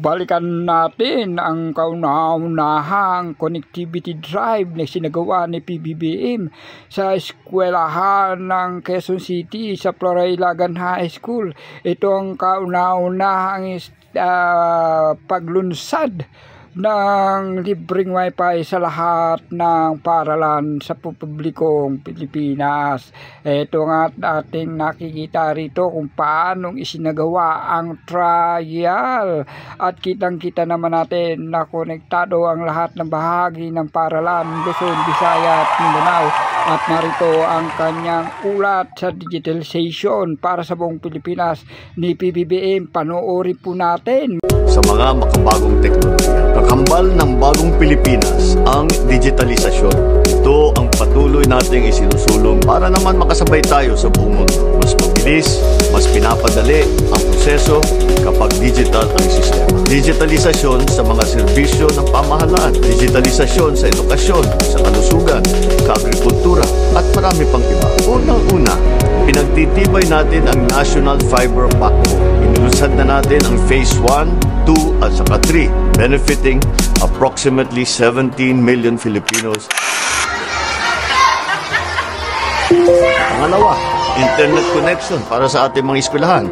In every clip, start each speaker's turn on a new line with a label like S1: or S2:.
S1: balikan natin ang kauna-unahang connectivity drive na sinagawa ni PBBM sa eskwelahan ng Quezon City sa Florilagan High School. Ito ang kauna-unahang paglunsad ng libreng wifi sa lahat ng paaralan sa publikong Pilipinas. Ito nga ating nakikita rito kung paanong isinagawa ang trial at kitang-kita naman natin na konektado ang lahat ng bahagi ng paaralan Luzon, Visayas at Mindanao. At narito ang kanyang ulat sa digitalization para sa buong Pilipinas ni PBBM. Panoorin po natin.
S2: Sa mga makabagong teknolohiya, kakambal ng bagong Pilipinas ang digitalisasyon. Ito ang patuloy nating isinusulong para naman makasabay tayo sa buong mundo. Mas mabilis, mas pinapadali ang proseso kapag digital ang sistema. Digitalisasyon sa mga serbisyo ng pamahalaan, digitalisasyon sa edukasyon, sa kalusugan, kaagrikultura at marami pang iba. Unang-una, pinagtitibay natin ang National Fiber Backbone. Inilunsad na natin ang Phase 1, 2 at saka 3, benefiting approximately 17 million Filipinos. Pangalawa, internet connection para sa ating mga eskwelahan,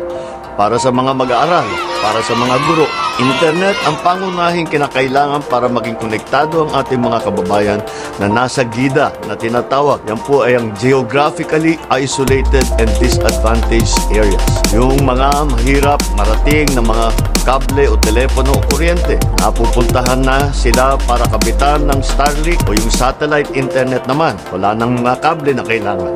S2: para sa mga mag-aaral, para sa mga guro. Internet ang pangunahing kinakailangan para maging konektado ang ating mga kababayan na nasa gida na tinatawag. Yan po ay ang geographically isolated and disadvantaged areas. Yung mga mahirap marating na mga kable o telepono o kuryente, napupuntahan na sila para kabitan ng Starlink o yung satellite internet naman. Wala nang mga kable na kailangan.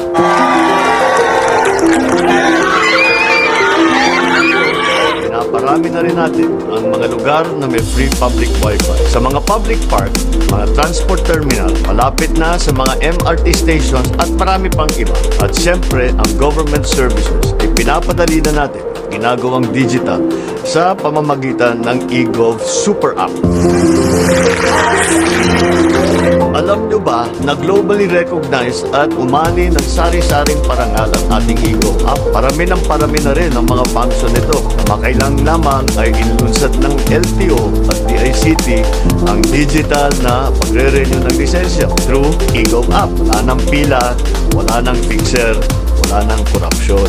S2: Pinaparami na rin natin ang mga lugar na may free public wifi. Sa mga public park, mga transport terminal, malapit na sa mga MRT stations at marami pang iba. At siyempre, ang government services ay pinapadali na natin, ginagawang digital sa pamamagitan ng eGov Super App. Alam nyo ba na globally recognized at umani ng sari-saring parangal ang ating eGov app? Parami na rin ang mga function nito. Makailang lamang ay inilunsad ng LTO at DICT ang digital na pagre-renew ng lisensya through eGov app. Wala nang pila, wala nang fixer, wala nang korupsyon.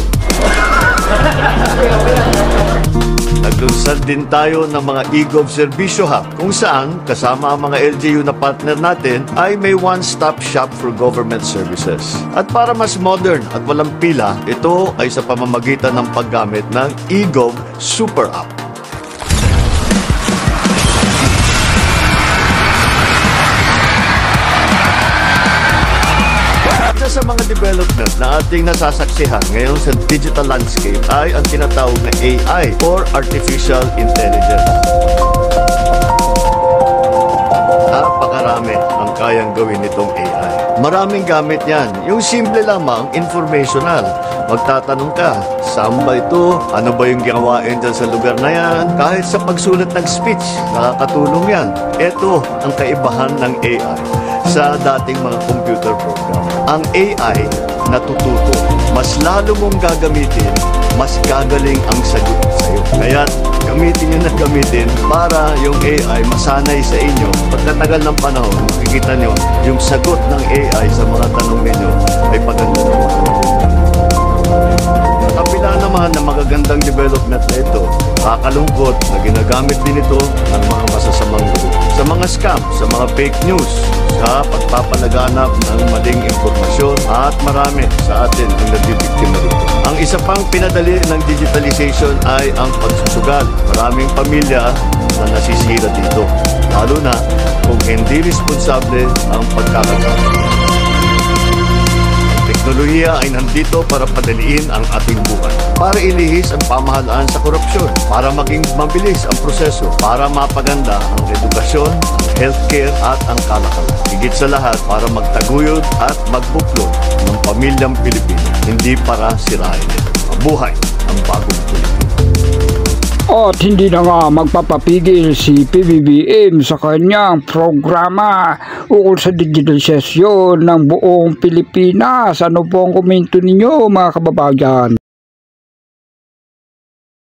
S2: Naglunsad din tayo ng mga eGov Servicio Hub kung saan kasama ang mga LGU na partner natin ay may one-stop shop for government services. At para mas modern at walang pila, ito ay sa pamamagitan ng paggamit ng eGov Super App. Sa mga development na ating nasasaksihan ngayon sa digital landscape ay ang tinatawag na AI or Artificial Intelligence. Napakarami ang kayang gawin nitong AI. Maraming gamit yan. Yung simple lamang, informational. Magtatanong ka, saan ba ito? Ano ba yung gawain dyan sa lugar na yan? Kahit sa pagsulat ng speech, nakakatulong yan. Ito ang kaibahan ng AI sa dating mga computer program. Ang AI natututo. Mas lalo mong gagamitin, mas gagaling ang sagot sa'yo. Kaya gamitin nyo na gamitin para yung AI masanay sa inyo. Pagkatagal ng panahon, makikita nyo yung sagot ng AI sa mga tanong ninyo ay paganda naman. Sa kabila naman ng magagandang development na ito, kakalungkot na ginagamit din ito ng mga masasamang grupo. Sa mga scam, sa mga fake news, sa pagpapalaganap ng maling impormasyon at marami sa atin ang nabibiktima dito. Ang isa pang pinadali ng digitalization ay ang pagsusugal. Maraming pamilya na nasisira dito, lalo na kung hindi responsable ang pagkakagamit. Teknolohiya ay nandito para padaliin ang ating buhay, para ilihis ang pamahalaan sa korupsyon, para maging mabilis ang proseso, para mapaganda ang edukasyon, ang healthcare at ang kalakalan. Higit sa lahat para magtaguyod at magbuklod ng pamilyang Pilipino, hindi para sirain ito. Mabuhay ang bagong Pilipinas.
S1: At hindi na nga magpapapigil si PBBM sa kanyang programa ukol sa digitalisasyon ng buong Pilipinas. Ano po ang komento ninyo mga kababayan?